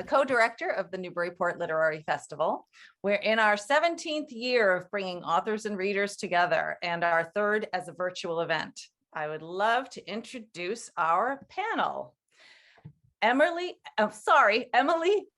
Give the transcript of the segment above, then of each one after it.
co-director of the Newburyport Literary Festival. We're in our 17th year of bringing authors and readers together and our third as a virtual event. I would love to introduce our panel. Emily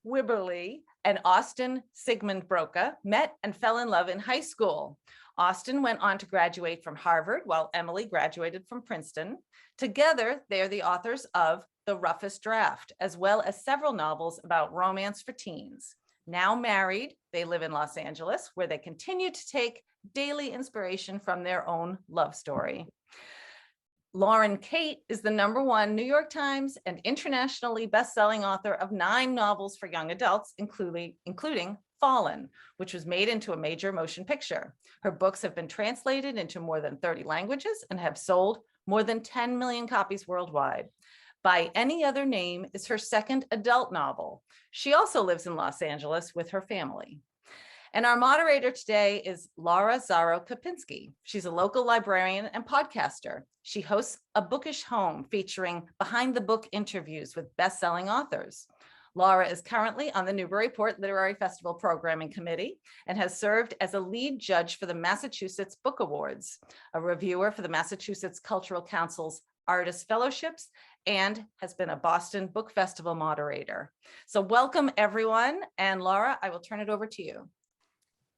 Wibberley and Austin Siegemund-Broka met and fell in love in high school. Austin went on to graduate from Harvard while Emily graduated from Princeton. Together, they're the authors of The Roughest Draft, as well as several novels about romance for teens. Now married, they live in Los Angeles, where they continue to take daily inspiration from their own love story. Lauren Kate is the #1 New York Times and internationally best-selling author of 9 novels for young adults, including Fallen, which was made into a major motion picture. Her books have been translated into more than 30 languages and have sold more than 10 million copies worldwide. By Any Other Name is her second adult novel. She also lives in Los Angeles with her family. And our moderator today is Laura Zaro-Kopinski. She's a local librarian and podcaster. She hosts A Bookish Home featuring behind the book interviews with best-selling authors. Laura is currently on the Newburyport Literary Festival Programming Committee and has served as a lead judge for the Massachusetts Book Awards, a reviewer for the Massachusetts Cultural Council's Artist Fellowships, and has been a Boston Book Festival moderator. So welcome everyone. And Laura, I will turn it over to you.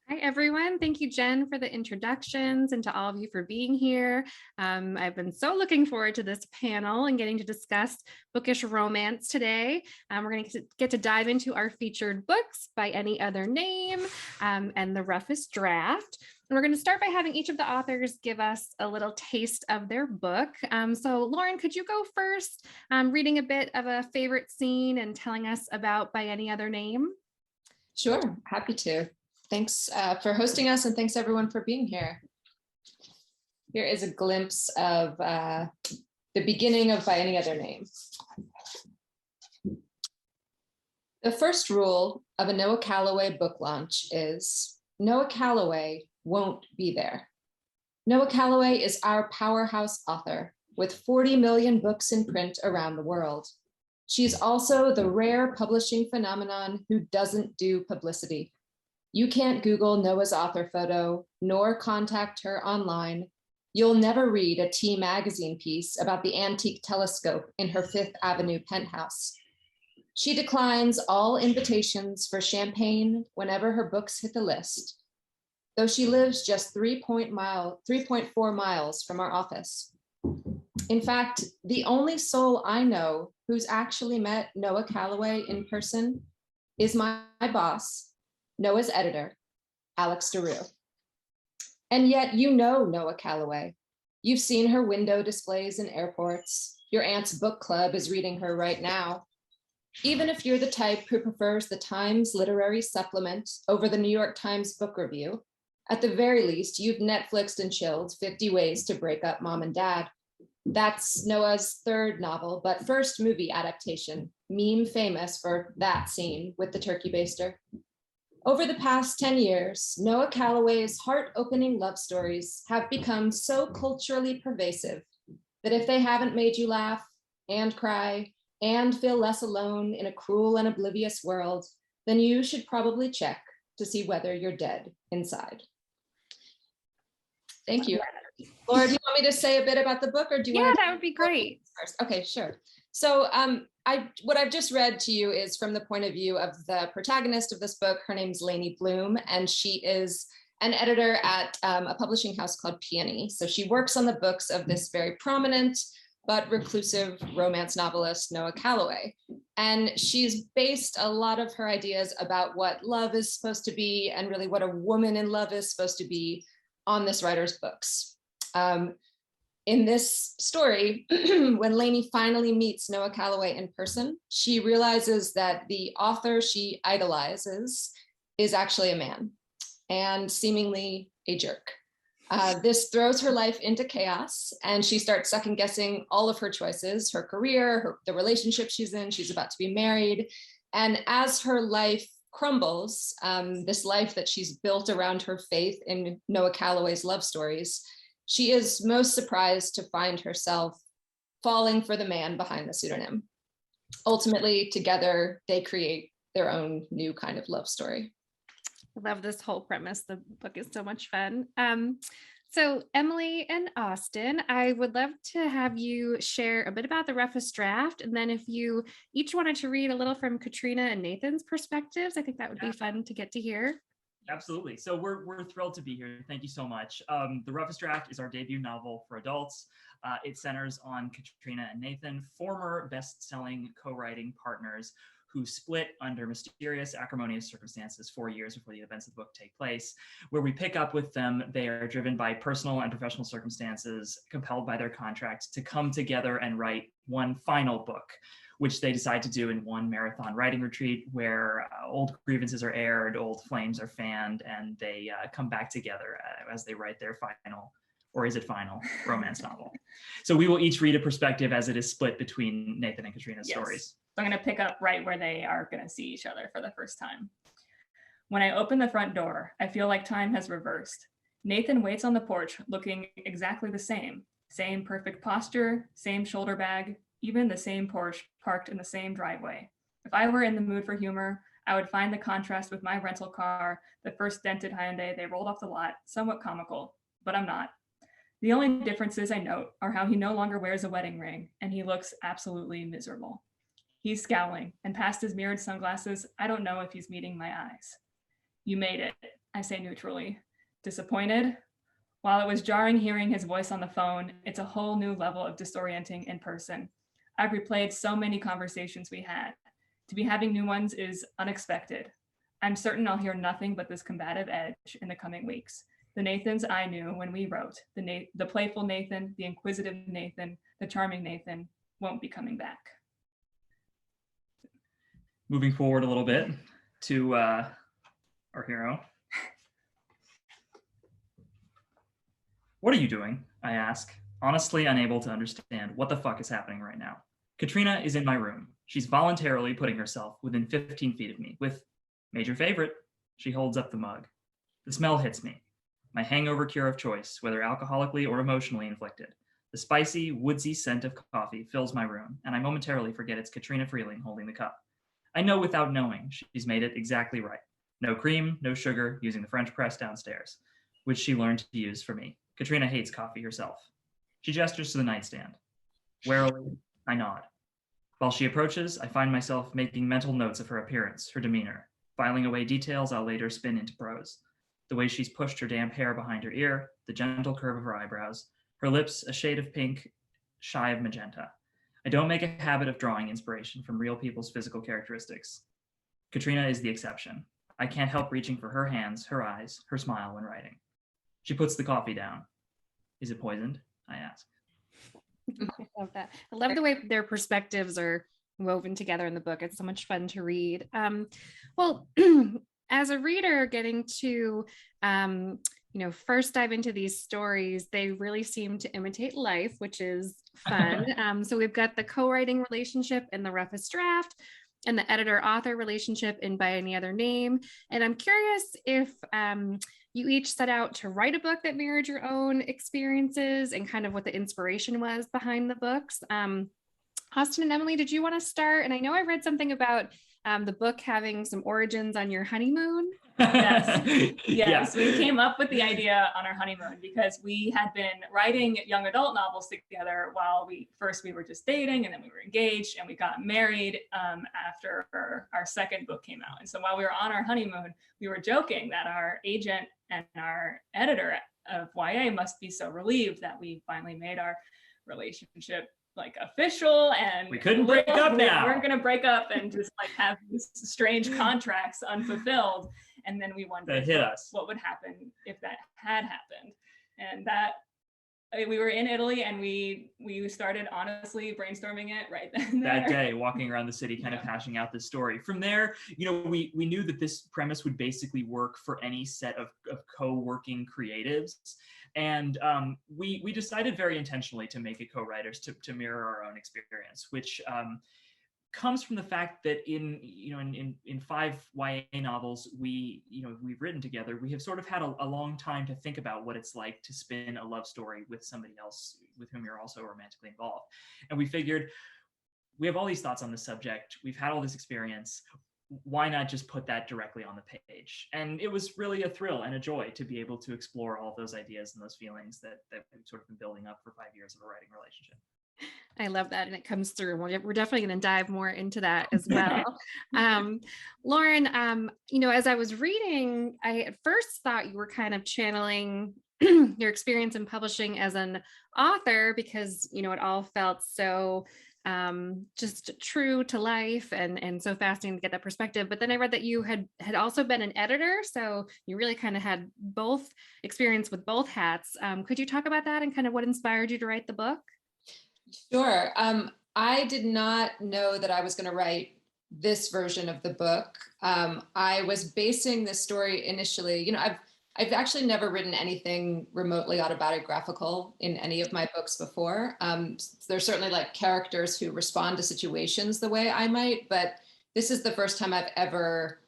Hi, everyone. Thank you, Jen, for the introductions and to all of you for being here. I've been so looking forward to this panel and getting to discuss bookish romance today. We're going to get to dive into our featured books, By Any Other Name and The Roughest Draft. And we're going to start by having each of the authors give us a little taste of their book. So Lauren, could you go first, reading a bit of a favorite scene and telling us about By Any Other Name? Sure, happy to. Thanks for hosting us, and thanks everyone for being here. Here is a glimpse of the beginning of By Any Other Name. The first rule of a Noah Calloway book launch is Noah Calloway won't be there. Noah Calloway is our powerhouse author with 40 million books in print around the world. She's also the rare publishing phenomenon who doesn't do publicity. You can't Google Noah's author photo, nor contact her online. You'll never read a T magazine piece about the antique telescope in her Fifth Avenue penthouse. She declines all invitations for champagne whenever her books hit the list, though she lives just 3.4 miles from our office. In fact, the only soul I know who's actually met Noah Calloway in person is my boss, Noah's editor, Alex DeRue. And yet you know Noah Calloway. You've seen her window displays in airports. Your aunt's book club is reading her right now. Even if you're the type who prefers the Times Literary Supplement over the New York Times Book Review, at the very least, you've Netflixed and chilled 50 Ways to Break Up Mom and Dad. That's Noah's third novel, but first movie adaptation, meme famous for that scene with the turkey baster. Over the past 10 years, Noah Calloway's heart-opening love stories have become so culturally pervasive that if they haven't made you laugh and cry and feel less alone in a cruel and oblivious world, then you should probably check to see whether you're dead inside. Thank you. Laura, do you want me to say a bit about the book, or do you want to? Yeah, that would be great. First? Okay, sure. So what I've just read to you is from the point of view of the protagonist of this book. Her name's Lainey Bloom, and she is an editor at a publishing house called Peony. So she works on the books of this very prominent but reclusive romance novelist, Noah Calloway. And she's based a lot of her ideas about what love is supposed to be and really what a woman in love is supposed to be on this writer's books. In this story, when Lainey finally meets Noah Calloway in person, she realizes that the author she idolizes is actually a man and seemingly a jerk. This throws her life into chaos, and she starts second guessing all of her choices, her career, the relationship she's in. She's about to be married. And as her life crumbles, this life that she's built around her faith in Noah Calloway's love stories, she is most surprised to find herself falling for the man behind the pseudonym. Ultimately, together, they create their own new kind of love story. I love this whole premise. The book is so much fun. So Emily and Austin, I would love to have you share a bit about the Roughest Draft. And then if you each wanted to read a little from Katrina and Nathan's perspectives, I think that would be fun to get to hear. Absolutely. So we're thrilled to be here. Thank you so much. The Roughest Draft is our debut novel for adults. It centers on Katrina and Nathan, former best-selling co-writing partners who split under mysterious, acrimonious circumstances 4 years before the events of the book take place. Where we pick up with them, they are driven by personal and professional circumstances, compelled by their contract to come together and write one final book, which they decide to do in one marathon writing retreat where old grievances are aired, old flames are fanned, and they come back together as they write their final, or is it final, romance novel. So we will each read a perspective as it is split between Nathan and Katrina's stories. So I'm going to pick up right where they are going to see each other for the first time. When I open the front door, I feel like time has reversed. Nathan waits on the porch looking exactly the same. Same perfect posture, same shoulder bag, even the same Porsche parked in the same driveway. If I were in the mood for humor, I would find the contrast with my rental car, the first dented Hyundai they rolled off the lot, somewhat comical, but I'm not. The only differences I note are how he no longer wears a wedding ring and he looks absolutely miserable. He's scowling, and past his mirrored sunglasses, I don't know if he's meeting my eyes. You made it, I say neutrally. Disappointed? While it was jarring hearing his voice on the phone, it's a whole new level of disorienting in person. I've replayed so many conversations we had. To be having new ones is unexpected. I'm certain I'll hear nothing but this combative edge in the coming weeks. The Nathans I knew when we wrote, the playful Nathan, the inquisitive Nathan, the charming Nathan, won't be coming back. Moving forward a little bit to our hero. What are you doing? I ask, honestly unable to understand what the fuck is happening right now. Katrina is in my room. She's voluntarily putting herself within 15 feet of me with major favorite. She holds up the mug. The smell hits me. My hangover cure of choice, whether alcoholically or emotionally inflicted. The spicy, woodsy scent of coffee fills my room, and I momentarily forget it's Katrina Freeling holding the cup. I know without knowing she's made it exactly right. No cream, no sugar, using the French press downstairs, which she learned to use for me. Katrina hates coffee herself. She gestures to the nightstand. Warily, I nod. While she approaches, I find myself making mental notes of her appearance, her demeanor, filing away details I'll later spin into prose. The way she's pushed her damp hair behind her ear, the gentle curve of her eyebrows, her lips a shade of pink, shy of magenta. I don't make a habit of drawing inspiration from real people's physical characteristics. Katrina is the exception. I can't help reaching for her hands, her eyes, her smile when writing. She puts the coffee down. Is it poisoned? I ask. I love that. I love the way their perspectives are woven together in the book. It's so much fun to read. Well, as a reader, getting to first dive into these stories, they really seem to imitate life, which is fun. So we've got the co-writing relationship in the Roughest Draft and the editor-author relationship in By Any Other Name. And I'm curious if you each set out to write a book that mirrored your own experiences and kind of what the inspiration was behind the books. Austin and Emily, did you want to start? And I know I read something about the book having some origins on your honeymoon. Yes. We came up with the idea on our honeymoon because we had been writing young adult novels together while we were just dating, and then we were engaged, and we got married after our second book came out. And so while we were on our honeymoon, we were joking that our agent and our editor of YA must be so relieved that we finally made our relationship like official, and we couldn't break up now. We weren't going to break up and just like have these strange contracts unfulfilled. And then we wondered what would happen if that had happened. And that we were in Italy, and we started honestly brainstorming it right then. That day, walking around the city, kind of hashing out this story. From there, we knew that this premise would basically work for any set of co-working creatives. And we decided very intentionally to make it co-writers to mirror our own experience, which comes from the fact that in 5 YA novels we've written together, we have sort of had a long time to think about what it's like to spin a love story with somebody else with whom you're also romantically involved. And we figured we have all these thoughts on this subject. We've had all this experience. why not just put that directly on the page? And it was really a thrill and a joy to be able to explore all those ideas and those feelings that we've sort of been building up for 5 years of a writing relationship. I love that, and it comes through. We're definitely going to dive more into that as well. Lauren, as I was reading, I at first thought you were kind of channeling your experience in publishing as an author, because it all felt so just true to life and so fascinating to get that perspective. But then I read that you had also been an editor, so you really kind of had both experience with both hats. Could you talk about that and kind of what inspired you to write the book? Sure. I did not know that I was going to write this version of the book. I was basing this story initially, I've actually never written anything remotely autobiographical in any of my books before. There's certainly like characters who respond to situations the way I might, but this is the first time I've ever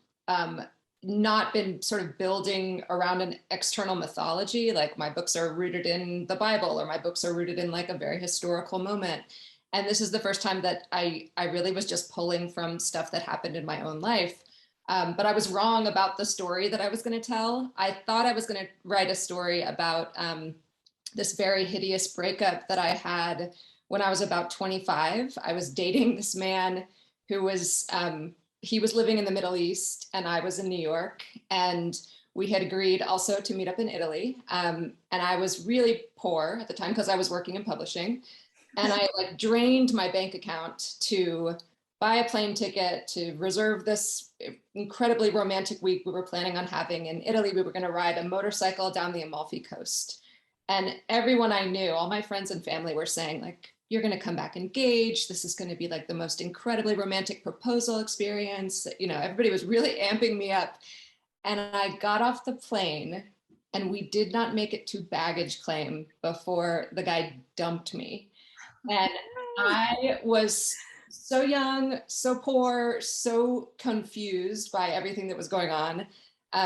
not been sort of building around an external mythology. Like my books are rooted in the Bible, or my books are rooted in like a very historical moment. And this is the first time that I really was just pulling from stuff that happened in my own life. But I was wrong about the story that I was going to tell. I thought I was going to write a story about this very hideous breakup that I had when I was about 25. I was dating this man who was, he was living in the Middle East and I was in New York, and we had agreed also to meet up in Italy. And I was really poor at the time because I was working in publishing, and I like drained my bank account to buy a plane ticket, to reserve this incredibly romantic week we were planning on having in Italy. We were going to ride a motorcycle down the Amalfi Coast. And everyone I knew, all my friends and family, were saying like, you're going to come back engaged. This is going to be like the most incredibly romantic proposal experience. Everybody was really amping me up. And I got off the plane and we did not make it to baggage claim before the guy dumped me. And I was so young, so poor, so confused by everything that was going on,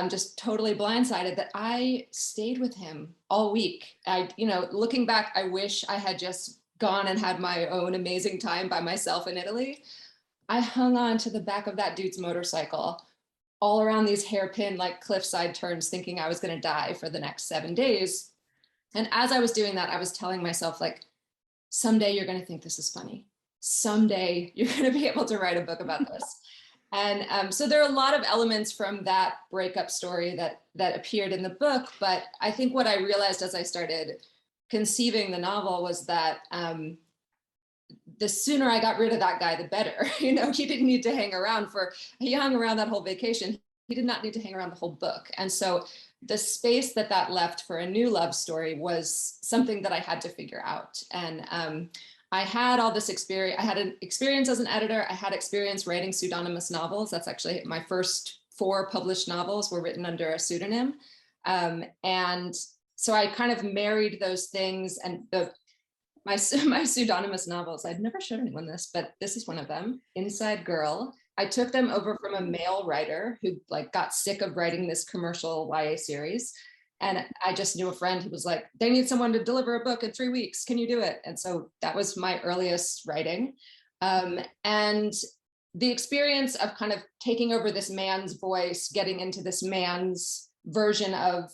just totally blindsided, that I stayed with him all week. Looking back, I wish I had just gone and had my own amazing time by myself in Italy. I hung on to the back of that dude's motorcycle all around these hairpin like cliffside turns, thinking I was going to die for the next 7 days. And as I was doing that, I was telling myself, like, someday you're going to think this is funny. Someday you're going to be able to write a book about this. And so there are a lot of elements from that breakup story that appeared in the book. But I think what I realized as I started conceiving the novel was that the sooner I got rid of that guy, the better. He didn't need to hang around he hung around that whole vacation. He did not need to hang around the whole book. And so the space that left for a new love story was something that I had to figure out. And I had all this experience. I had an experience as an editor. I had experience writing pseudonymous novels. That's actually my first 4 published novels were written under a pseudonym. And so I kind of married those things. And my pseudonymous novels, I'd never showed anyone this, but this is one of them, Inside Girl. I took them over from a male writer who like got sick of writing this commercial YA series. And I just knew a friend who was like, they need someone to deliver a book in 3 weeks. Can you do it? And so that was my earliest writing. And the experience of kind of taking over this man's voice, getting into this man's version of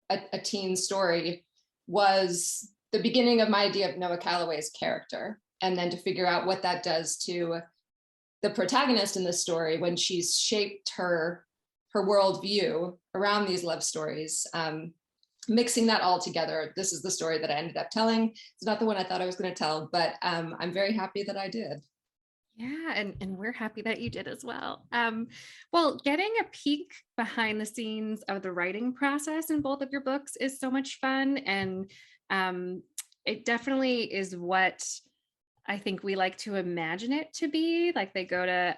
a teen story, was the beginning of my idea of Noah Calloway's character. And then to figure out what that does to the protagonist in this story when she's shaped her worldview around these love stories, mixing that all together. This is the story that I ended up telling. It's not the one I thought I was going to tell, but I'm very happy that I did. Yeah, and we're happy that you did as well. Well, getting a peek behind the scenes of the writing process in both of your books is so much fun. And it definitely is what I think we like to imagine it to be. Like they go to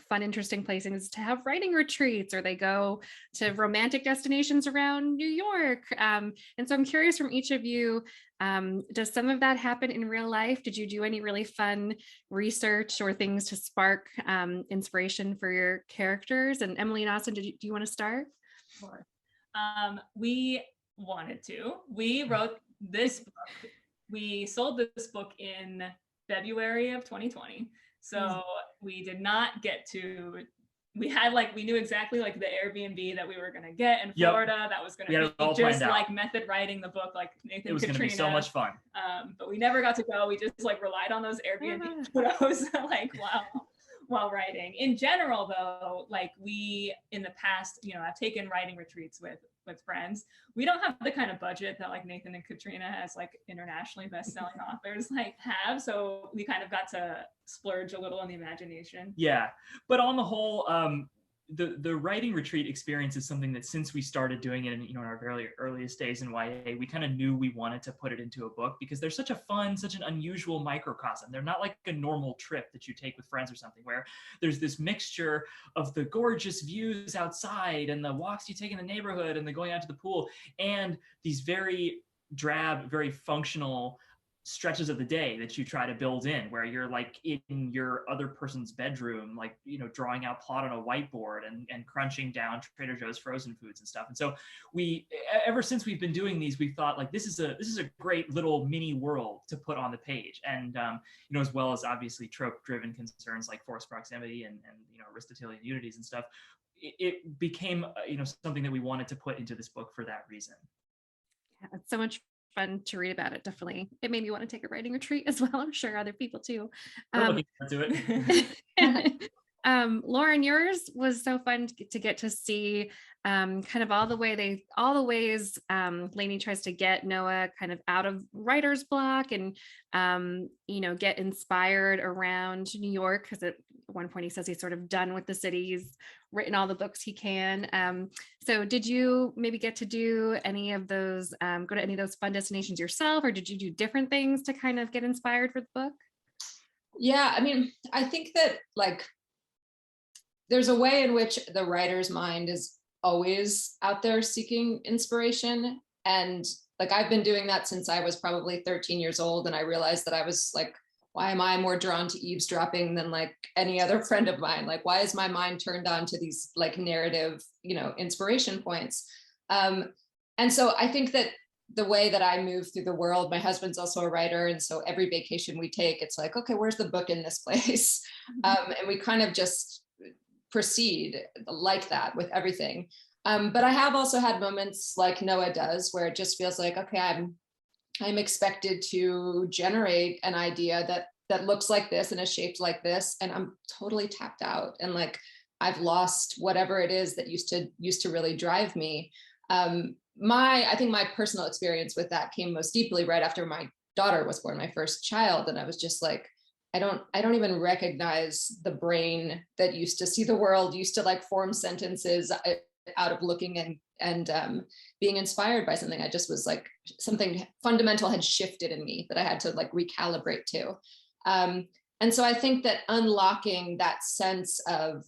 fun, interesting places to have writing retreats, or they go to romantic destinations around New York. And so I'm curious from each of you, does some of that happen in real life? Did you do any really fun research or things to spark inspiration for your characters? And Emily and Austin, do you want to start? Sure. We wanted to. We wrote this book. We sold this book in February of 2020. So we did not get to we had like, we knew exactly like the Airbnb that we were going to get in Yep. Florida. That was going We had to it all be just planned out. like method writing the book, like Nathan It was going to be so much fun. But we never got to go. We just like relied on those Airbnb photos like while writing. In general though, like we in the past, you know, I've taken writing retreats with friends. We don't have the kind of budget that like Nathan and Katrina as like internationally best-selling authors like have. So we kind of got to splurge a little on the imagination. Yeah, but on the whole, the writing retreat experience is something that since we started doing it in, you know, in our very earliest days in YA, we kind of knew we wanted to put it into a book because they're such a fun, such an unusual microcosm. They're not like a normal trip that you take with friends or something where there's this mixture of the gorgeous views outside and the walks you take in the neighborhood and the going out to the pool and these very drab, very functional stretches of the day that you try to build in where you're like in your other person's bedroom, like, you know, drawing out plot on a whiteboard and crunching down Trader Joe's frozen foods and stuff. And so we, ever since we've been doing these, we've thought like, this is a great little mini world to put on the page. And, you know, as well as obviously trope driven concerns like forced proximity and, you know, Aristotelian unities and stuff, it became, you know, something that we wanted to put into this book for that reason. Yeah, it's so much fun to read about it. Definitely. It made me want to take a writing retreat as well. I'm sure other people too. We're looking forward to it. Lauren, yours was so fun to get to see kind of all the ways Lainey tries to get Noah kind of out of writer's block and you know, get inspired around New York, because at one point he says he's sort of done with the city. He's written all the books he can. So did you maybe get to do any of those, go to any of those fun destinations yourself, or did you do different things to kind of get inspired for the book? Yeah, I mean, I think that like there's a way in which the writer's mind is always out there seeking inspiration. And like, I've been doing that since I was probably 13 years old. And I realized that I was like, why am I more drawn to eavesdropping than like any other friend of mine? Like, why is my mind turned on to these like narrative, you know, inspiration points? And so I think that the way that I move through the world, my husband's also a writer. And so every vacation we take, it's like, okay, where's the book in this place? And we kind of just proceed like that with everything. But I have also had moments like Noah does, where it just feels like, okay, I'm expected to generate an idea that looks like this and is shaped like this, and I'm totally tapped out, and like I've lost whatever it is that used to really drive me. I think my personal experience with that came most deeply right after my daughter was born, my first child, and I was just like, I don't even recognize the brain that used to see the world, used to like form sentences out of looking and being inspired by something. I just was like, something fundamental had shifted in me that I had to like recalibrate to. And so I think that unlocking that sense of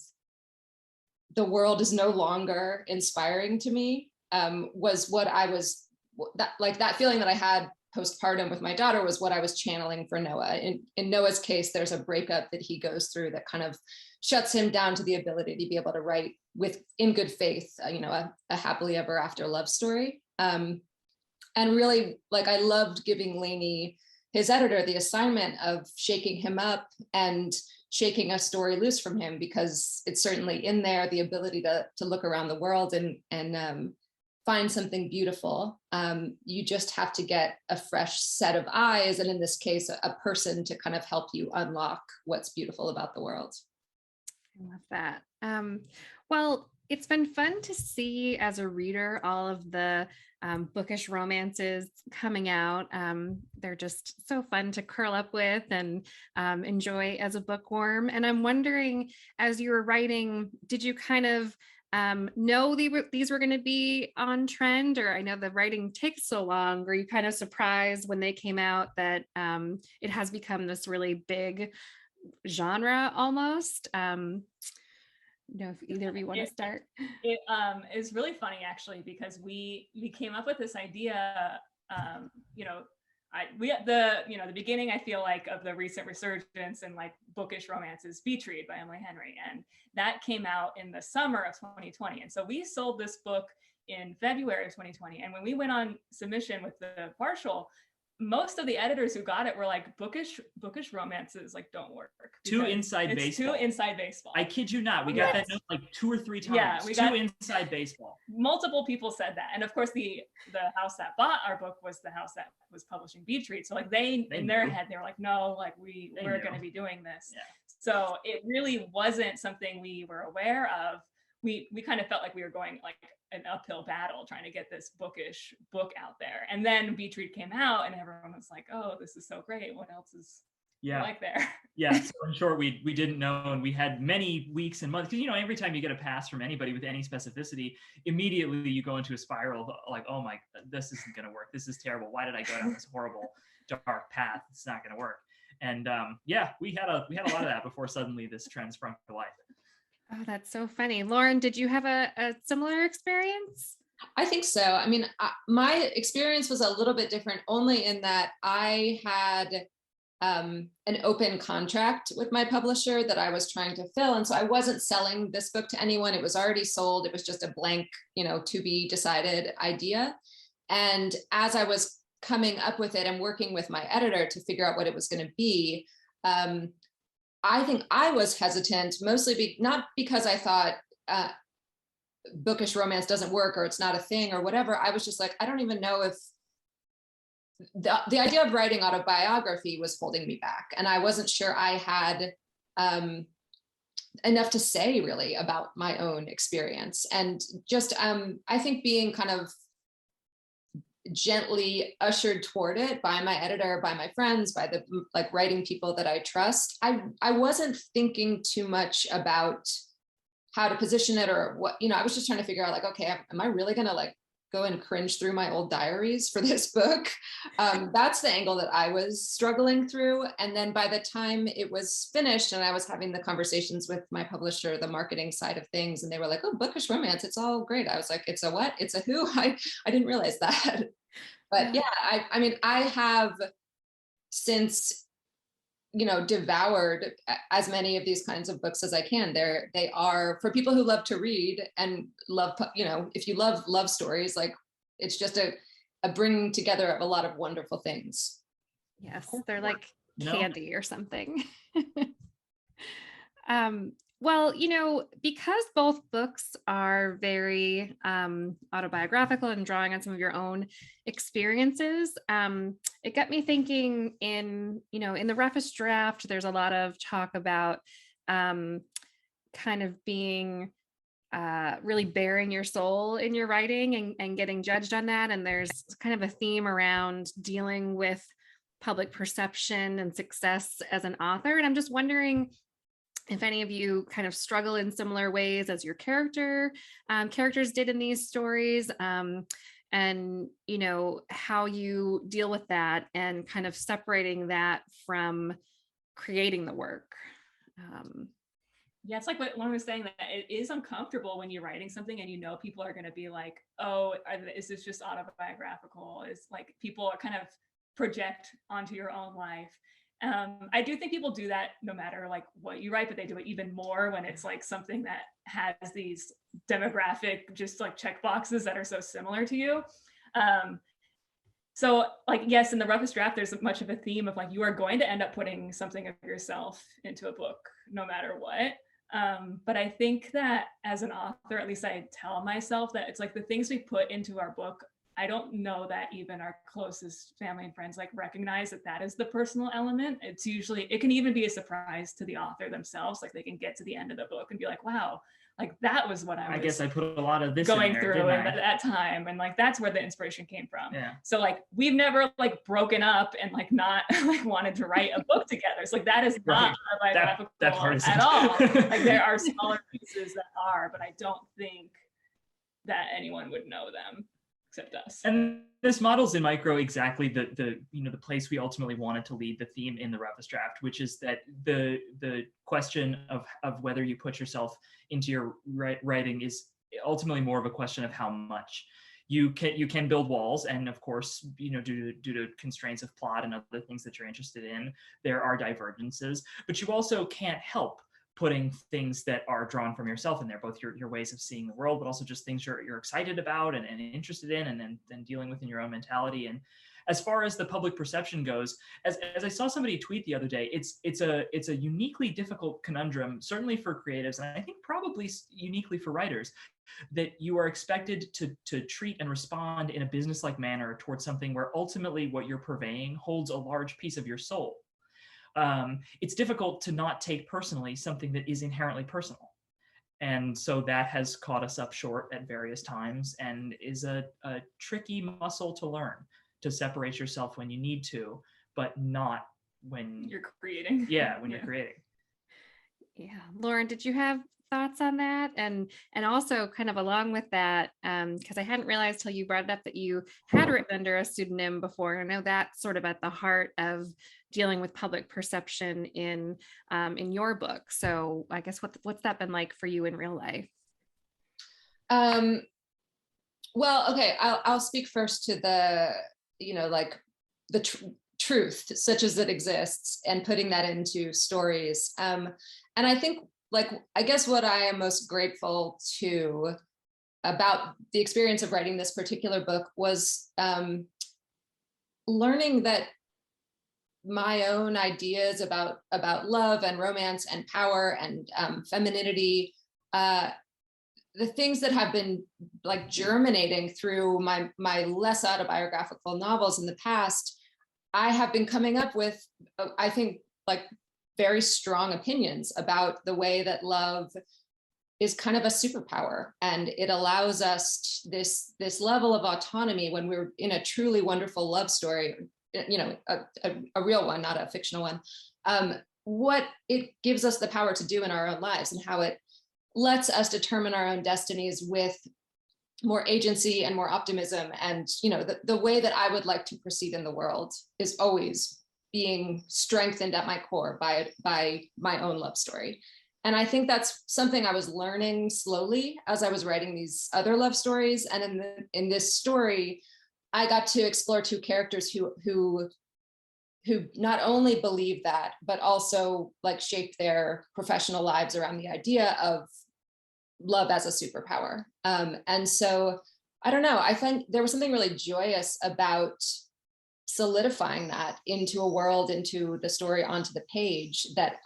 the world is no longer inspiring to me was what I was, that feeling that I had postpartum with my daughter was what I was channeling for Noah. In Noah's case, there's a breakup that he goes through that kind of shuts him down to the ability to be able to write in good faith, you know, a happily ever after love story. And really, like, I loved giving Lainey, his editor, the assignment of shaking him up and shaking a story loose from him, because it's certainly in there, the ability to look around the world and find something beautiful. You just have to get a fresh set of eyes, and in this case, a person to kind of help you unlock what's beautiful about the world. I love that. Well, it's been fun to see as a reader all of the bookish romances coming out. They're just so fun to curl up with and enjoy as a bookworm. And I'm wondering, as you were writing, did you kind of know these were going to be on trend? Or I know the writing takes so long. Were you kind of surprised when they came out that it has become this really big genre almost? You know, if either of you want to start. It is really funny actually, because we came up with this idea, you know, the beginning, I feel like, of the recent resurgence in like bookish romances, Beach Read by Emily Henry, and that came out in the summer of 2020. And so we sold this book in February of 2020. And when we went on submission with the partial, most of the editors who got it were like, bookish romances like don't work. Too because inside it's baseball. Too inside baseball. I kid you not. We got that note like 2 or 3 times. Yeah, we got too inside baseball. Multiple people said that. And of course the house that bought our book was the house that was publishing Beach Read. So like they in their head, they were like, no, like we're going to be doing this. Yeah. So it really wasn't something we were aware of. We kind of felt like we were going like an uphill battle trying to get this bookish book out there. And then Beach Read came out and everyone was like, oh, this is so great. What else is like there? Yeah, so in short, we didn't know, and we had many weeks and months, because every time you get a pass from anybody with any specificity, immediately you go into a spiral of like, oh my, this isn't going to work. This is terrible. Why did I go down this horrible dark path? It's not going to work. And we had a lot of that before suddenly this trend sprung to life. Oh, that's so funny. Lauren, did you have a similar experience? I think so. I mean, my experience was a little bit different only in that I had an open contract with my publisher that I was trying to fill. And so I wasn't selling this book to anyone. It was already sold. It was just a blank, to be decided idea. And as I was coming up with it and working with my editor to figure out what it was going to be, I think I was hesitant, mostly not because I thought bookish romance doesn't work or it's not a thing or whatever. I was just like, I don't even know if the idea of writing autobiography was holding me back. And I wasn't sure I had enough to say really about my own experience. And just, I think being kind of gently ushered toward it by my editor, by my friends, by the writing people that I trust. I wasn't thinking too much about how to position it or what, I was just trying to figure out like, okay, am I really going to go and cringe through my old diaries for this book? That's the angle that I was struggling through. And then by the time it was finished and I was having the conversations with my publisher, the marketing side of things, and they were like, oh, bookish romance, it's all great. I was like, it's a what? It's a who? I didn't realize that. But yeah, I mean, I have since, devoured as many of these kinds of books as I can. They are for people who love to read and love, if you love love stories, like it's just a bringing together of a lot of wonderful things. Yes, they're like candy or something. Well, because both books are very autobiographical and drawing on some of your own experiences, it got me thinking in the Roughest Draft, there's a lot of talk about kind of being really bearing your soul in your writing and getting judged on that. And there's kind of a theme around dealing with public perception and success as an author. And I'm just wondering if any of you kind of struggle in similar ways as your characters did in these stories, and how you deal with that and kind of separating that from creating the work. Yeah, it's like what Lauren was saying, that it is uncomfortable when you're writing something and people are going to be like, oh, is this just autobiographical? Is like people are kind of project onto your own life. I do think people do that no matter like what you write, but they do it even more when it's like something that has these demographic just like check boxes that are so similar to you. So like, yes, in the Roughest Draft, there's much of a theme of like, you are going to end up putting something of yourself into a book no matter what. But I think that as an author, at least I tell myself that it's like the things we put into our book, I don't know that even our closest family and friends like recognize that is the personal element. It's usually, it can even be a surprise to the author themselves. Like they can get to the end of the book and be like, wow, like that was what I guess I put a lot of this going through at that time. And like, that's where the inspiration came from. Yeah. So like, we've never like broken up and like not like wanted to write a book together. So like, that is not biographical at all. Like there are smaller pieces that are, but I don't think that anyone would know them except us. And this models in micro exactly the place we ultimately wanted to lead the theme in the Roughest Draft, which is that the question of whether you put yourself into your writing is ultimately more of a question of how much. You can build walls, and of course, due to constraints of plot and other things that you're interested in, there are divergences, but you also can't help putting things that are drawn from yourself in there, both your ways of seeing the world, but also just things you're excited about and interested in, and then dealing with in your own mentality. as far as the public perception goes, as I saw somebody tweet the other day, it's a uniquely difficult conundrum, certainly for creatives, and I think probably uniquely for writers, that you are expected to treat and respond in a business-like manner towards something where ultimately what you're purveying holds a large piece of your soul. It's difficult to not take personally something that is inherently personal. And so that has caught us up short at various times and is a tricky muscle to learn, to separate yourself when you need to, but not when you're creating. Yeah, when you're creating. Yeah. Lauren, did you have thoughts on that? And also kind of along with that, because I hadn't realized till you brought it up that you had written under a pseudonym before. I know that's sort of at the heart of dealing with public perception in your book. So I guess what's that been like for you in real life? Well, okay, I'll speak first to the, like the truth such as it exists and putting that into stories. And I think, like, I guess what I am most grateful to about the experience of writing this particular book was learning that my own ideas about love and romance and power and femininity, the things that have been like germinating through my less autobiographical novels in the past, I have been coming up with, I think, like very strong opinions about the way that love is kind of a superpower, and it allows us this level of autonomy when we're in a truly wonderful love story, a real one, not a fictional one, what it gives us the power to do in our own lives and how it lets us determine our own destinies with more agency and more optimism. And, the way that I would like to proceed in the world is always being strengthened at my core by my own love story. And I think that's something I was learning slowly as I was writing these other love stories. And in this story, I got to explore two characters who not only believe that, but also like shape their professional lives around the idea of love as a superpower. And so, I don't know, I think there was something really joyous about solidifying that into a world, into the story, onto the page, that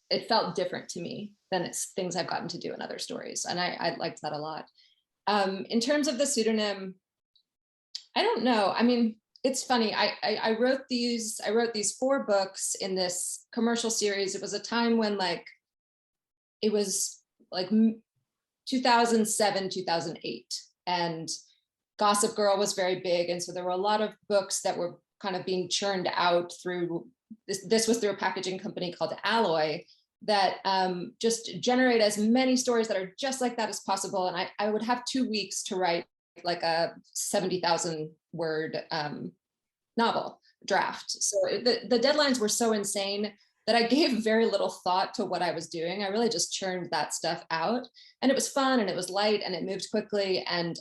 it felt different to me than it's things I've gotten to do in other stories. And I liked that a lot. In terms of the pseudonym, I don't know. I mean, it's funny. I wrote these 4 books in this commercial series. It was a time when it was like 2007, 2008, and Gossip Girl was very big. And so there were a lot of books that were kind of being churned out through this was through a packaging company called Alloy that just generate as many stories that are just like that as possible. And I would have 2 weeks to write like a 70,000 word novel draft. So the deadlines were so insane that I gave very little thought to what I was doing. I really just churned that stuff out, and it was fun and it was light and it moved quickly. And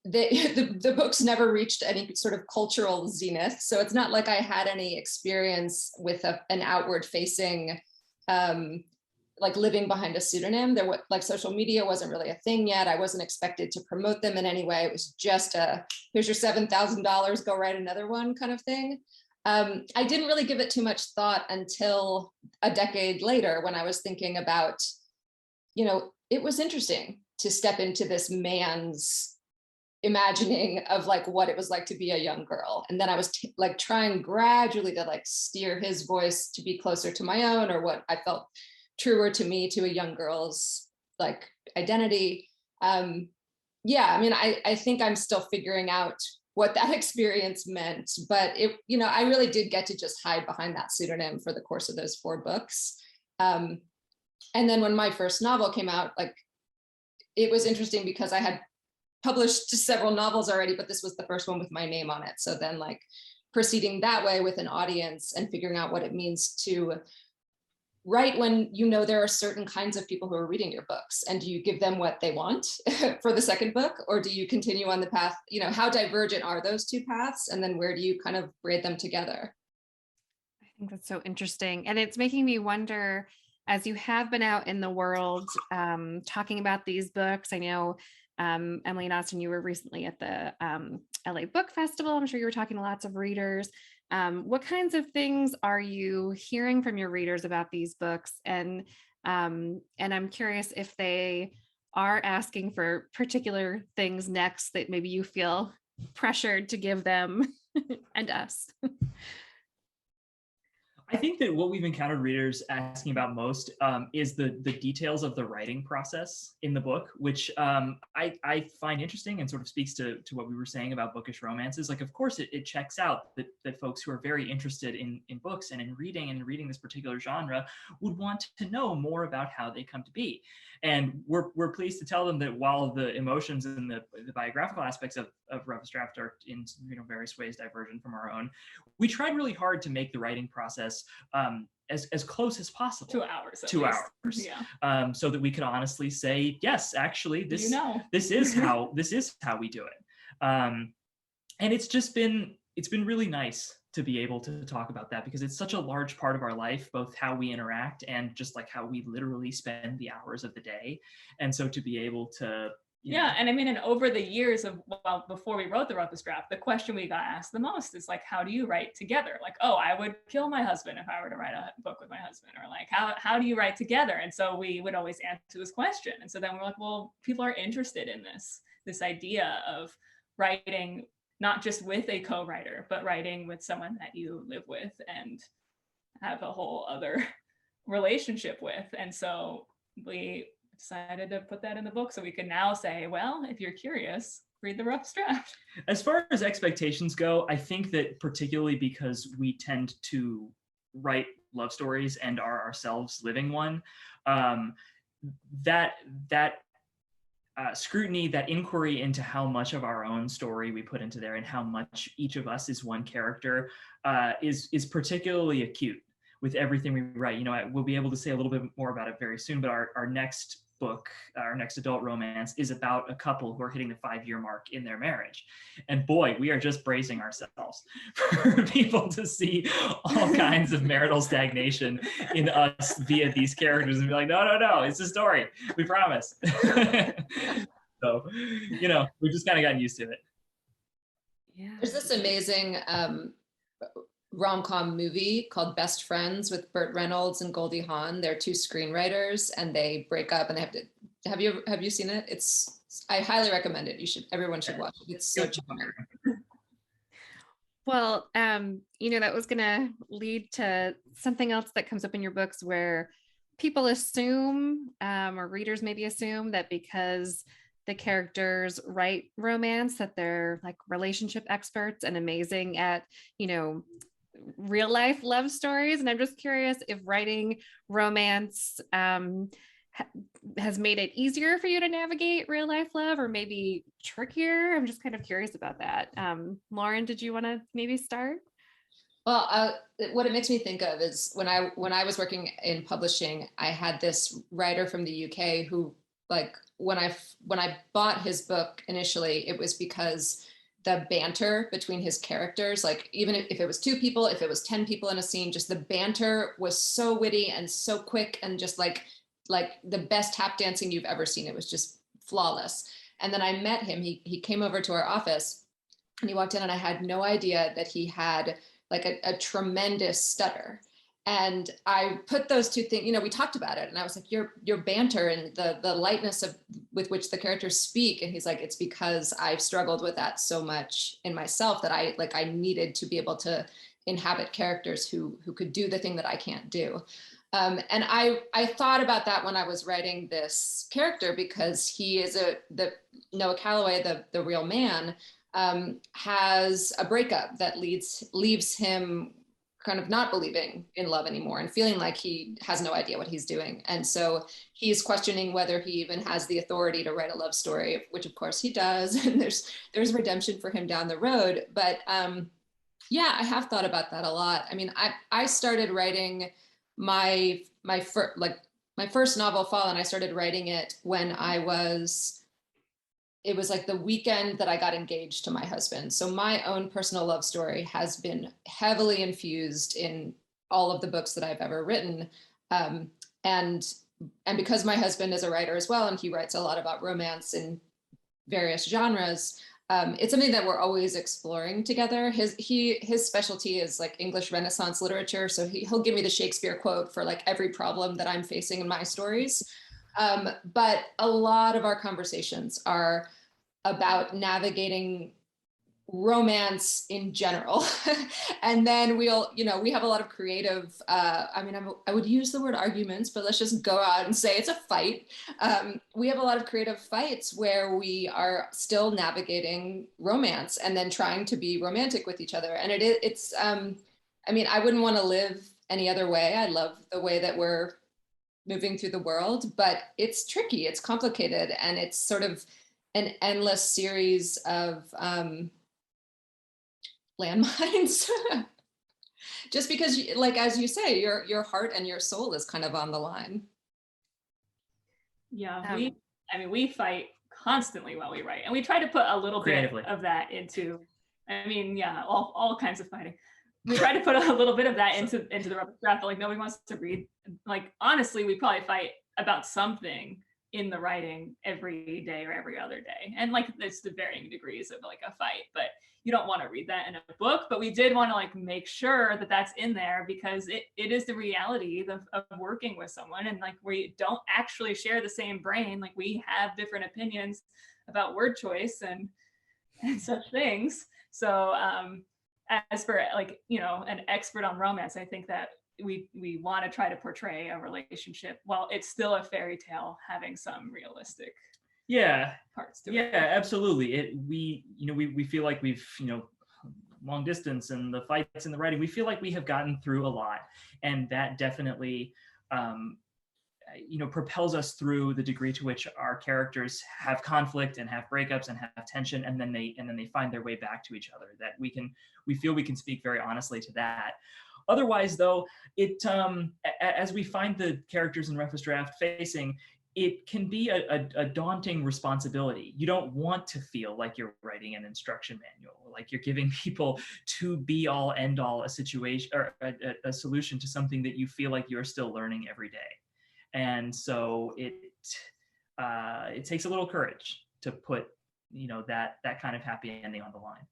the books never reached any sort of cultural zenith. So it's not like I had any experience with an outward facing, like living behind a pseudonym. There was like social media wasn't really a thing yet. I wasn't expected to promote them in any way. It was just here's your $7,000, go write another one kind of thing. I didn't really give it too much thought until a decade later when I was thinking about, it was interesting to step into this man's imagining of like what it was like to be a young girl. And then I was trying gradually to like steer his voice to be closer to my own, or what I felt truer to me, to a young girl's like identity. Yeah, I mean, I think I'm still figuring out what that experience meant, but I really did get to just hide behind that pseudonym for the course of those 4 books. And then when my first novel came out, like, it was interesting because I had published several novels already, but this was the first one with my name on it. So then like proceeding that way with an audience and figuring out what it means to write when there are certain kinds of people who are reading your books, and do you give them what they want for the second book, or do you continue on the path, how divergent are those 2 paths, and then where do you kind of braid them together? I think that's so interesting. And it's making me wonder, as you have been out in the world talking about these books, I know Emily and Austin, you were recently at the LA Book Festival. I'm sure you were talking to lots of readers. What kinds of things are you hearing from your readers about these books? And I'm curious if they are asking for particular things next that maybe you feel pressured to give them and us. I think that what we've encountered readers asking about most is the details of the writing process in the book, which I find interesting and sort of speaks to what we were saying about bookish romances. Like, of course, it checks out that folks who are very interested in books and in reading this particular genre would want to know more about how they come to be. And we're pleased to tell them that while the emotions and the biographical aspects of Roughest Draft are in various ways divergent from our own, we tried really hard to make the writing process as close as possible. 2 hours. 2 least. hours. Yeah. So that we could honestly say, yes, actually, this is how we do it. And it's been really nice to be able to talk about that, because it's such a large part of our life, both how we interact and just like how we literally spend the hours of the day. And so to be able to and I mean, and over the years of, well, before we wrote the Roughest Draft, the question we got asked the most is like, how do you write together? Like, oh, I would kill my husband if I were to write a book with my husband, or like, how do you write together? And so we would always answer this question. And so then we're like, well, people are interested in this idea of writing not just with a co-writer, but writing with someone that you live with and have a whole other relationship with. And so we decided to put that in the book so we can now say, well, if you're curious, read the Roughest Draft. As far as expectations go, I think that particularly because we tend to write love stories and are ourselves living one, that scrutiny, that inquiry into how much of our own story we put into there and how much each of us is one character is particularly acute with everything we write. We'll be able to say a little bit more about it very soon, but our next book, our next adult romance, is about a couple who are hitting the 5-year mark in their marriage. And boy, we are just bracing ourselves for people to see all kinds of marital stagnation in us via these characters and be like, no, it's a story. We promise. So, we've just kind of gotten used to it. Yeah. There's this amazing rom-com movie called Best Friends with Burt Reynolds and Goldie Hawn. They're two screenwriters and they break up and they have to, have you seen it? I highly recommend it. Everyone should watch it. It's so charming. Well, that was going to lead to something else that comes up in your books where people assume, or readers maybe assume, that because the characters write romance, that they're like relationship experts and amazing at, real life love stories. And I'm just curious if writing romance has made it easier for you to navigate real life love, or maybe trickier. I'm just kind of curious about that. Lauren, did you want to maybe start? Well, what it makes me think of is when I was working in publishing, I had this writer from the UK who, like, when I bought his book initially, it was because the banter between his characters, like even if it was 2 people, if it was 10 people in a scene, just the banter was so witty and so quick and just like the best tap dancing you've ever seen. It was just flawless. And then I met him. He came over to our office and he walked in and I had no idea that he had like a tremendous stutter. And I put those two things, we talked about it and I was like, your banter and the lightness with which the characters speak. And he's like, it's because I've struggled with that so much in myself that I needed to be able to inhabit characters who could do the thing that I can't do. And I thought about that when I was writing this character, because he is Noah Calloway, the real man, has a breakup that leaves him kind of not believing in love anymore and feeling like he has no idea what he's doing. And so he's questioning whether he even has the authority to write a love story, which of course he does. And there's redemption for him down the road. But yeah, I have thought about that a lot. I mean, I started writing my first novel, Fallen. I started writing it when it was like the weekend that I got engaged to my husband. So my own personal love story has been heavily infused in all of the books that I've ever written. And because my husband is a writer as well, and he writes a lot about romance, and various genres. It's something that we're always exploring together. His specialty is like English Renaissance literature. So he'll give me the Shakespeare quote for like every problem that I'm facing in my stories. But a lot of our conversations are about navigating romance in general. And then we have a lot of creative, I would use the word arguments, but let's just go out and say it's a fight. We have a lot of creative fights where we are still navigating romance and then trying to be romantic with each other. And I wouldn't want to live any other way. I love the way that we're moving through the world, but it's tricky, it's complicated, and it's sort of an endless series of landmines. Just because, like, as you say, your heart and your soul is kind of on the line. Yeah, we fight constantly while we write, and we try to put a little bit of that into, all kinds of fighting. We try to put a little bit of that into the Roughest Draft, but like nobody wants to read. Like, honestly, we probably fight about something in the writing every day or every other day, and like it's the varying degrees of like a fight, but you don't want to read that in a book. But we did want to like make sure that that's in there, because it is the reality of working with someone, and like we don't actually share the same brain. Like, we have different opinions about word choice and such things. So as for like, an expert on romance, I think that we want to try to portray a relationship while it's still a fairy tale, having some realistic parts to it. Yeah, absolutely. We feel like we've, long distance and the fights and the writing, we feel like we have gotten through a lot, and that definitely propels us through the degree to which our characters have conflict and have breakups and have tension, and then they find their way back to each other. That we feel we can speak very honestly to that. Otherwise, though, as we find the characters in Roughest Draft facing, it can be a daunting responsibility. You don't want to feel like you're writing an instruction manual, like you're giving people to be all end all a situation or a solution to something that you feel like you're still learning every day. And so it takes a little courage to put that kind of happy ending on the line.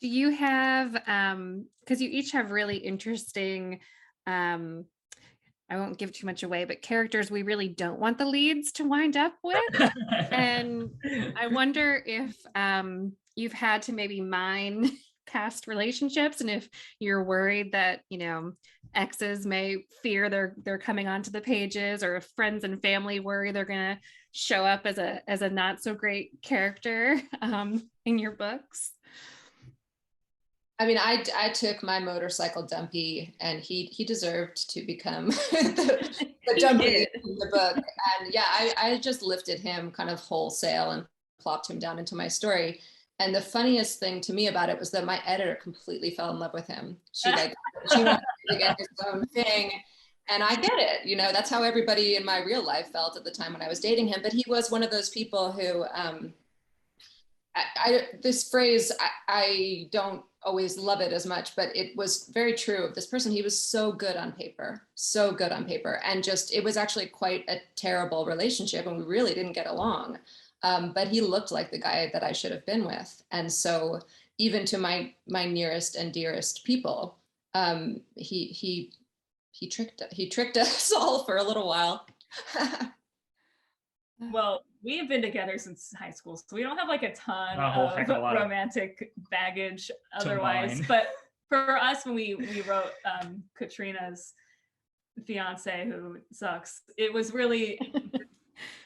Do you have, because you each have really interesting, I won't give too much away, but characters we really don't want the leads to wind up with. And I wonder if you've had to maybe mine past relationships, and if you're worried that, exes may fear they're coming onto the pages, or if friends and family worry they're going to show up as a not so great character in your books. I took my motorcycle dumpy, and he deserved to become the dumpy in the book. And yeah, I just lifted him kind of wholesale and plopped him down into my story. And the funniest thing to me about it was that my editor completely fell in love with him. She wanted to get his own thing. And I get it, that's how everybody in my real life felt at the time when I was dating him. But he was one of those people who, this phrase, I don't always love it as much, but it was very true of this person. He was so good on paper. And just, it was actually quite a terrible relationship, and we really didn't get along. But he looked like the guy that I should have been with. And so even to my nearest and dearest people, he tricked us all for a little while. Well, we have been together since high school, so we don't have like a ton of romantic baggage otherwise. But for us, when we wrote Katrina's fiance, who sucks, it was really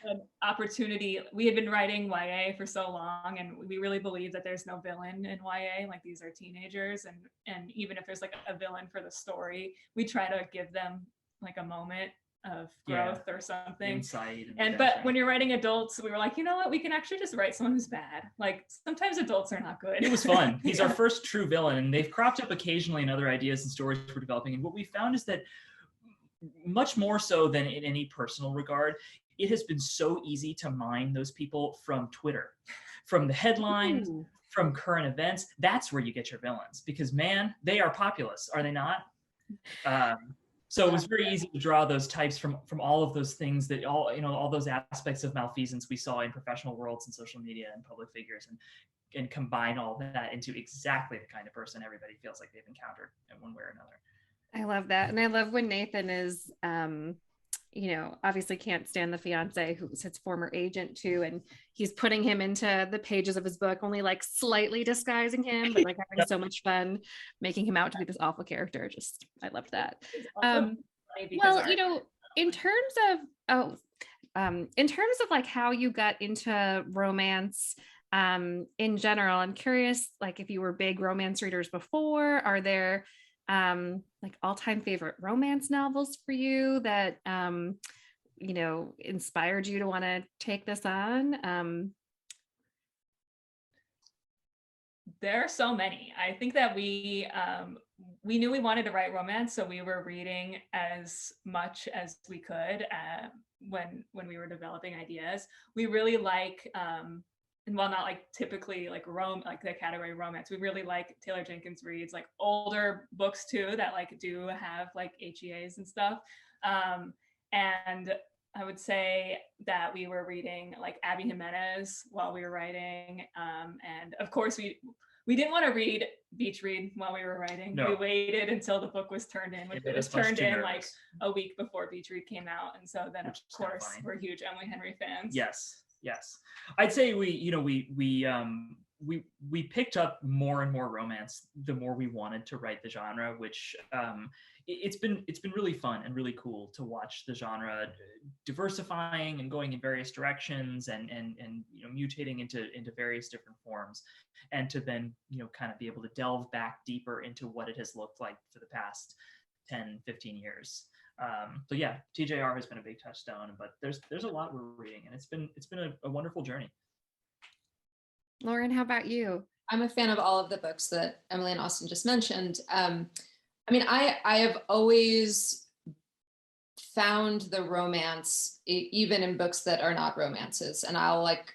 an opportunity. We had been writing YA for so long, and we really believe that there's no villain in YA. Like, these are teenagers, and even if there's like a villain for the story, we try to give them like a moment of growth or something. Insight but when you're writing adults, we were like, you know what, we can actually just write someone who's bad. Like, sometimes adults are not good. It was fun. He's our first true villain, and they've cropped up occasionally in other ideas and stories we're developing. And what we found is that, much more so than in any personal regard, it has been so easy to mine those people from Twitter, from the headlines, from current events. That's where you get your villains, because man, they are populous, are they not? So it was very easy to draw those types from all of those things that all those aspects of malfeasance we saw in professional worlds and social media and public figures, and combine all that into exactly the kind of person everybody feels like they've encountered in one way or another. I love that. And I love when Nathan is, obviously can't stand the fiance who's his former agent too. And he's putting him into the pages of his book, only like slightly disguising him, but like having so much fun making him out to be this awful character. Just, I loved that. In terms of like how you got into romance, in general, I'm curious, like if you were big romance readers before, are there like all-time favorite romance novels for you that inspired you to want to take this on? There are so many. I think that we knew we wanted to write romance, so we were reading as much as we could when we were developing ideas. We really like and while not like typically like like the category romance, we really like Taylor Jenkins Reid's like older books too that like do have like HEAs and stuff. And I would say that we were reading like Abby Jimenez while we were writing. And of course we didn't want to read Beach Read while we were writing. No. We waited until the book was turned in, which it was turned in like a week before Beach Read came out. And so then of course we're huge Emily Henry fans. Yes. I'd say we picked up more and more romance the more we wanted to write the genre, which it's been really fun and really cool to watch the genre diversifying and going in various directions and mutating into various different forms, and to then kind of be able to delve back deeper into what it has looked like for the past 10, 15 years. So yeah, TJR has been a big touchstone, but there's a lot we're reading, and it's been a wonderful journey. Lauren, how about you? I'm a fan of all of the books that Emily and Austin just mentioned. I have always found the romance even in books that are not romances, and I'll like,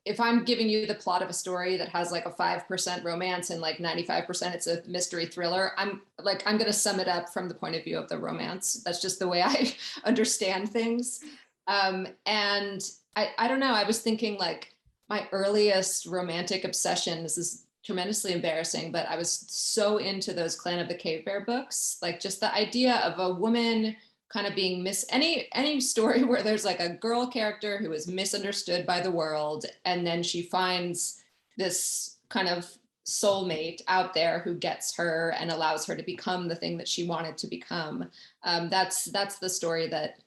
if I'm giving you the plot of a story that has like a 5% romance and like 95% it's a mystery thriller, I'm going to sum it up from the point of view of the romance. That's just the way I understand things. And I don't know, I was thinking like my earliest romantic obsession, this is tremendously embarrassing, but I was so into those Clan of the Cave Bear books, like just the idea of a woman kind of being any story where there's like a girl character who is misunderstood by the world, and then she finds this kind of soulmate out there who gets her and allows her to become the thing that she wanted to become. That's the story that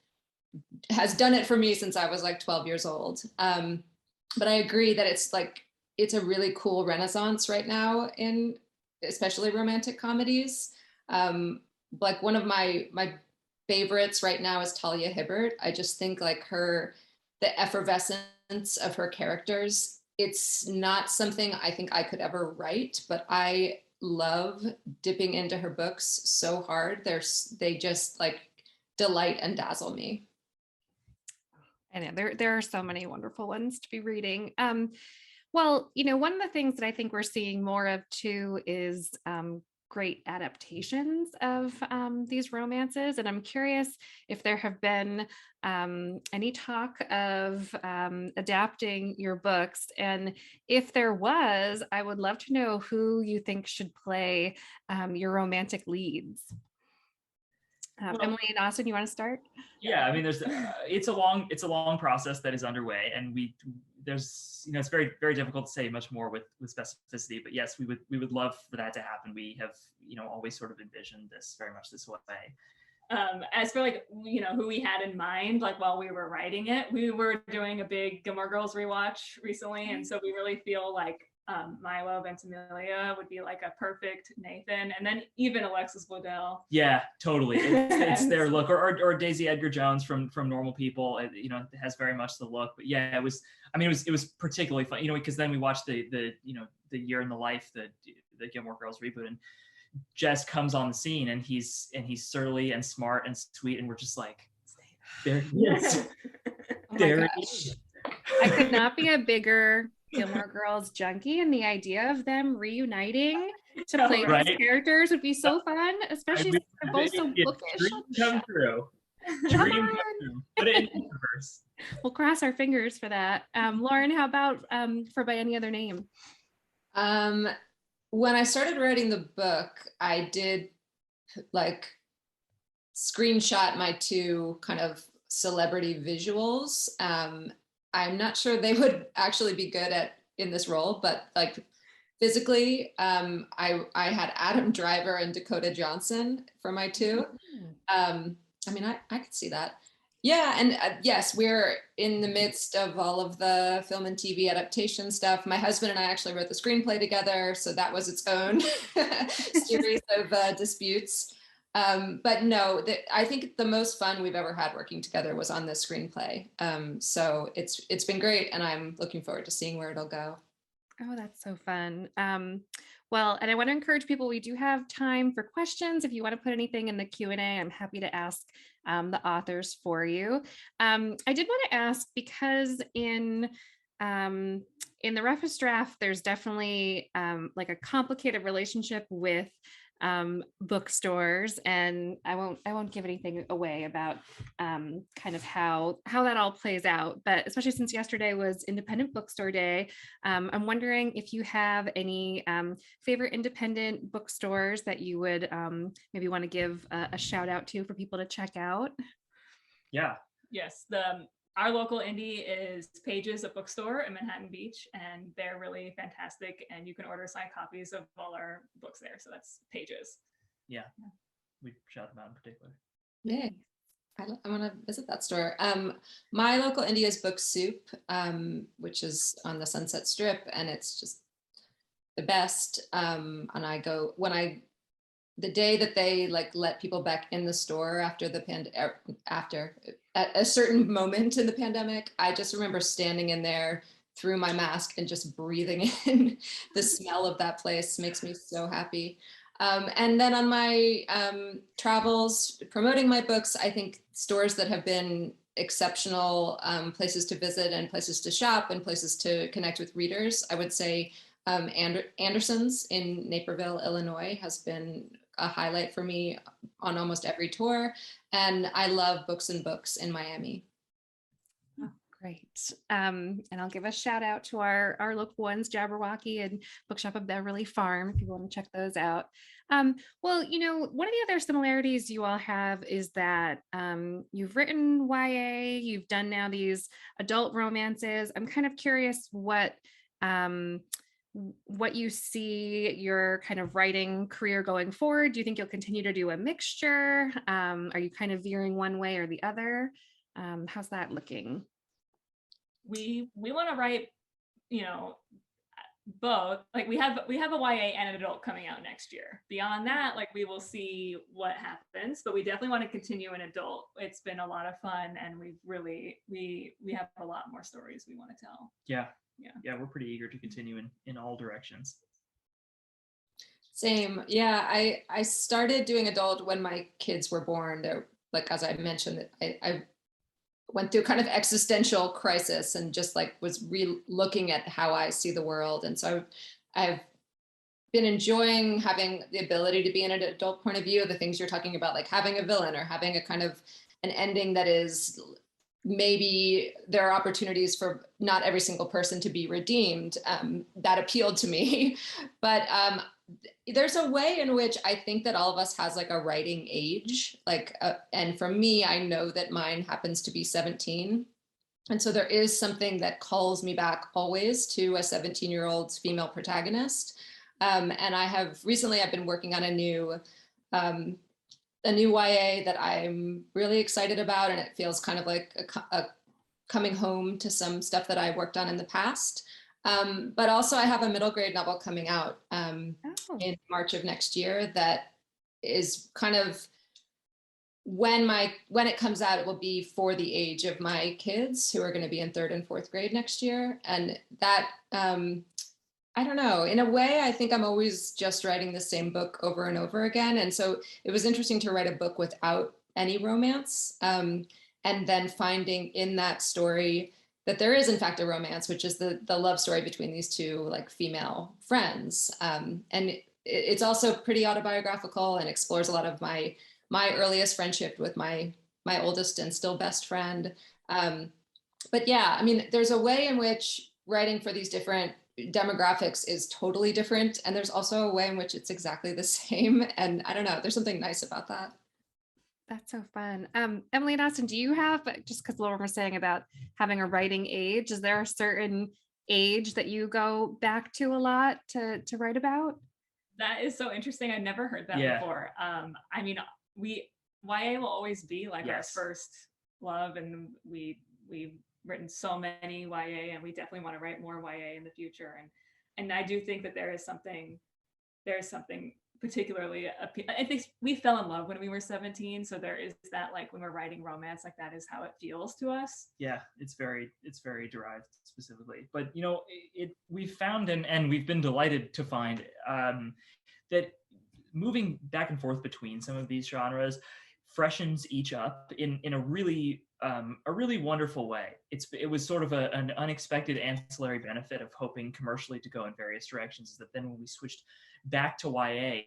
has done it for me since I was like 12 years old. But I agree that it's a really cool renaissance right now in especially romantic comedies. Like one of my favorites right now is Talia Hibbert. I just think like the effervescence of her characters, it's not something I think I could ever write, but I love dipping into her books so hard. They just like delight and dazzle me. I know there are so many wonderful ones to be reading. Well, one of the things that I think we're seeing more of too is great adaptations of these romances. And I'm curious if there have been any talk of adapting your books. And if there was, I would love to know who you think should play your romantic leads. Emily and Austin, you want to start? Yeah, I mean, it's a long process that is underway, and it's very, very difficult to say much more with specificity, but yes, we would love for that to happen. We have always sort of envisioned this very much this way. As for like who we had in mind, like while we were writing it, we were doing a big Gilmore Girls rewatch recently, and so we really feel like Milo Ventimiglia would be like a perfect Nathan, and then even Alexis Bledel. Yeah, totally. It's their look, or Daisy Edgar Jones from Normal People. It has very much the look. But yeah, it was particularly fun, because then we watched the Year in the Life, the Gilmore Girls reboot, and Jess comes on the scene, and he's surly and smart and sweet, and we're just like, there he is. Oh there he is. I could not be a bigger Gilmore Girls junkie, and the idea of them reuniting to play Right? these characters would be so fun, especially since they're both so Dream bookish. come true. Come Dream come on. true. Put it in the universe. We'll cross our fingers for that. Lauren, how about for by any other name? When I started writing the book, I did like screenshot my two kind of celebrity visuals. I'm not sure they would actually be good at in this role, but like physically, I had Adam Driver and Dakota Johnson for my two. I mean, I could see that. Yeah, and yes, we're in the midst of all of the film and TV adaptation stuff. My husband and I actually wrote the screenplay together, so that was its own series of disputes. But no, I think the most fun we've ever had working together was on this screenplay. So it's been great, and I'm looking forward to seeing where it'll go. Oh, that's so fun. Well, and I want to encourage people, we do have time for questions. If you want to put anything in the Q&A, I'm happy to ask the authors for you. I did want to ask, because in the Roughest Draft, there's definitely like a complicated relationship with bookstores, and I won't give anything away about kind of how that all plays out, but especially since yesterday was Independent Bookstore Day, I'm wondering if you have any favorite independent bookstores that you would maybe want to give a shout out to for people to check out. Yeah. Yes, our local indie is Pages, a bookstore in Manhattan Beach, and they're really fantastic. And you can order signed copies of all our books there. So that's Pages. Yeah, we shout them out in particular. Yeah, I want to visit that store. My local indie is Book Soup, which is on the Sunset Strip, and it's just the best. And I go the day that they like let people back in the store after at a certain moment in the pandemic, I just remember standing in there through my mask and just breathing in the smell of that place. Makes me so happy. And then on my travels promoting my books, I think stores that have been exceptional places to visit and places to shop and places to connect with readers, I would say Anderson's in Naperville, Illinois has been a highlight for me on almost every tour. And I love Books and Books in Miami. Oh, great. And I'll give a shout out to our local ones, Jabberwocky and Bookshop of Beverly Farm, if you want to check those out. Well, you know, one of the other similarities you all have is that you've written YA, you've done now these adult romances. I'm kind of curious what you see your kind of writing career going forward. Do you think you'll continue to do a mixture? Are you kind of veering one way or the other? How's that looking? We want to write, you know, both. Like we have a YA and an adult coming out next year. Beyond that, like we will see what happens, but we definitely want to continue an adult. It's been a lot of fun, and we've really we have a lot more stories we want to tell. Yeah, we're pretty eager to continue in all directions. Same. Yeah, I started doing adult when my kids were born. They're, like, as I mentioned, I went through kind of existential crisis and just like was looking at how I see the world. And so I've been enjoying having the ability to be in an adult point of view, the things you're talking about, like having a villain or having a kind of an ending that is, maybe there are opportunities for not every single person to be redeemed. That appealed to me. But there's a way in which I think that all of us has like a writing age, like, and for me, I know that mine happens to be 17. And so there is something that calls me back always to a 17-year-old female protagonist. And I've been working on a new YA that I'm really excited about, and it feels kind of like a coming home to some stuff that I worked on in the past. But also I have a middle grade novel coming out in March of next year that is kind of, when it comes out, it will be for the age of my kids who are going to be in 3rd and 4th grade next year. And that, I don't know, in a way, I think I'm always just writing the same book over and over again. And so it was interesting to write a book without any romance, and then finding in that story that there is in fact a romance, which is the love story between these two like female friends. And it's also pretty autobiographical and explores a lot of my earliest friendship with my oldest and still best friend. But yeah, I mean, there's a way in which writing for these different demographics is totally different. And there's also a way in which it's exactly the same. And I don't know, there's something nice about that. That's so fun. Emily and Austin, do you have, just because Lauren was saying about having a writing age, is there a certain age that you go back to a lot to write about? That is so interesting. I've never heard that before. I mean, YA will always be like our first love, and we've written so many YA, and we definitely want to write more YA in the future. And I do think that there's something particularly I think we fell in love when we were 17, so there is that, like, when we're writing romance, like, that is how it feels to us. Yeah, it's very derived specifically, but you know, we've found and we've been delighted to find that moving back and forth between some of these genres freshens each up in a really wonderful way. It was sort of an unexpected ancillary benefit of hoping commercially to go in various directions, is that then when we switched back to YA,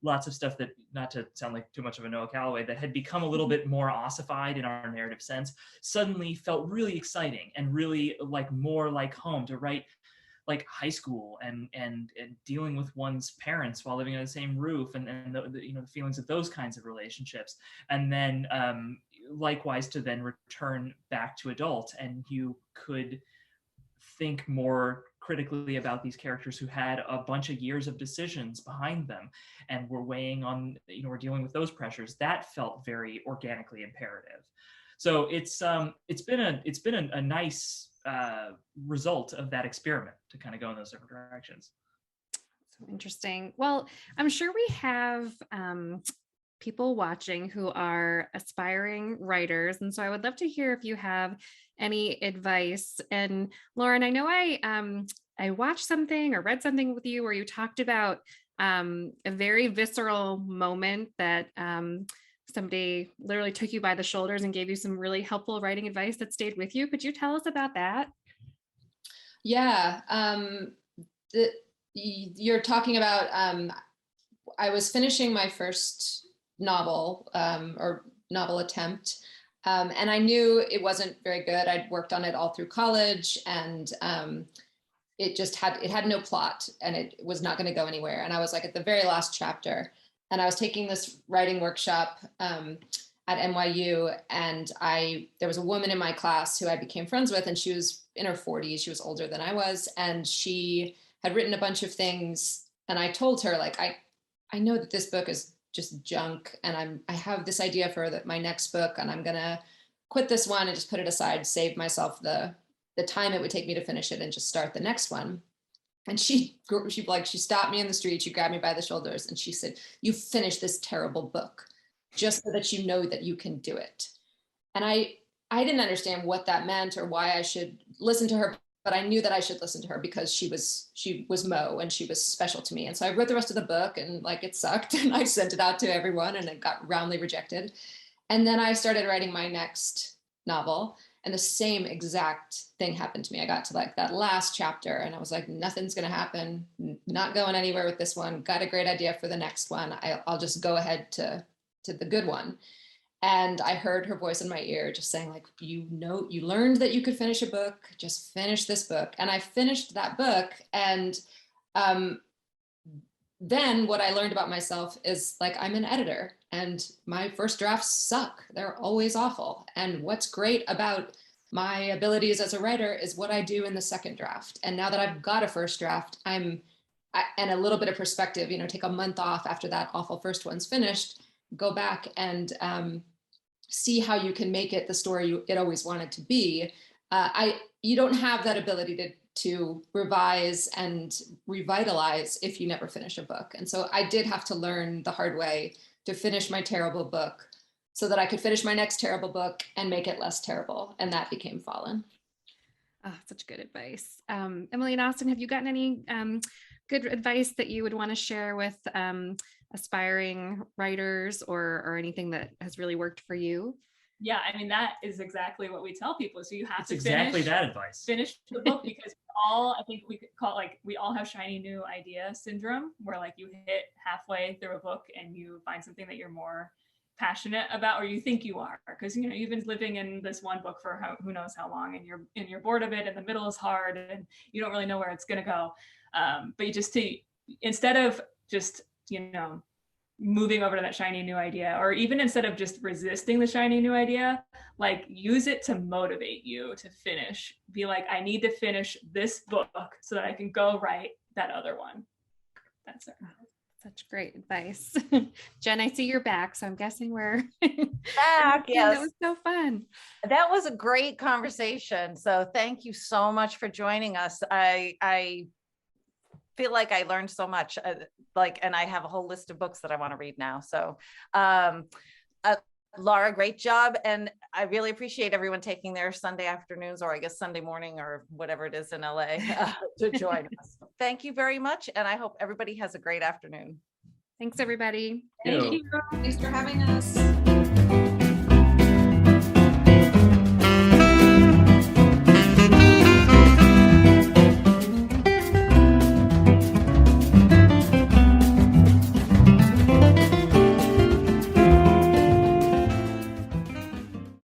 lots of stuff that, not to sound like too much of a Noah Calloway, that had become a little bit more ossified in our narrative sense, suddenly felt really exciting and really like more like home to write, like high school and dealing with one's parents while living in the same roof, and the you know, the feelings of those kinds of relationships, and then likewise to then return back to adult, and you could think more critically about these characters who had a bunch of years of decisions behind them and were weighing on, you know, we're dealing with those pressures. That felt very organically imperative. So it's been a nice result of that experiment to kind of go in those different directions. So interesting. Well, I'm sure we have people watching who are aspiring writers, and so I would love to hear if you have any advice. And Lauren, I know I watched something or read something with you where you talked about a very visceral moment that somebody literally took you by the shoulders and gave you some really helpful writing advice that stayed with you. Could you tell us about that? Yeah, you're talking about, I was finishing my first novel or novel attempt, and I knew it wasn't very good. I'd worked on it all through college, and it had no plot, and it was not going to go anywhere. And I was like at the very last chapter, and I was taking this writing workshop at NYU, and there was a woman in my class who I became friends with, and she was in her 40s. She was older than I was, and she had written a bunch of things. And I told her, like, I know that this book is just junk, and I have this idea for my next book, and I'm gonna quit this one and just put it aside, save myself the time it would take me to finish it, and just start the next one. And she stopped me in the street, she grabbed me by the shoulders, and she said, "You finished this terrible book just so that you know that you can do it." And I didn't understand what that meant or why I should listen to her, but I knew that I should listen to her because she was Mo, and she was special to me. And so I read the rest of the book, and like, it sucked, and I sent it out to everyone, and it got roundly rejected. And then I started writing my next novel, and the same exact thing happened to me. I got to like that last chapter, and I was like, nothing's going to happen, not going anywhere with this one. Got a great idea for the next one. I'll just go ahead to the good one. And I heard her voice in my ear just saying, like, you learned that you could finish a book, just finish this book. And I finished that book. And then what I learned about myself is, like, I'm an editor, and my first drafts suck. They're always awful. And what's great about my abilities as a writer is what I do in the second draft. And now that I've got a first draft, and a little bit of perspective, you know, take a month off after that awful first one's finished, go back and see how you can make it the story it always wanted to be. You don't have that ability to revise and revitalize if you never finish a book. And so I did have to learn the hard way to finish my terrible book so that I could finish my next terrible book and make it less terrible. And that became Fallen. Oh, such good advice. Emily and Austin, have you gotten any good advice that you would want to share with aspiring writers, or anything that has really worked for you? Yeah, I mean, that is exactly what we tell people. So you have It's to exactly that advice. finish the book, because I think we could call it, like, we all have shiny new idea syndrome, where like you hit halfway through a book and you find something that you're more passionate about, or you think you are, because you've been living in this one book for who knows how long, and you're bored of it, and the middle is hard, and you don't really know where it's going to go. But you just instead of just moving over to that shiny new idea, or even instead of just resisting the shiny new idea, like use it to motivate you to finish. Be like, I need to finish this book so that I can go write that other one. That's it. Such great advice. Jen, I see you're back, so I'm guessing we're Back. Yes. That was so fun. That was a great conversation. So thank you so much for joining us. I feel like I learned so much, and I have a whole list of books that I want to read now. So Laura, great job. And I really appreciate everyone taking their Sunday afternoons, or I guess Sunday morning, or whatever it is in LA, to join us. Thank you very much. And I hope everybody has a great afternoon. Thanks, everybody. Thank you. Thanks for having us.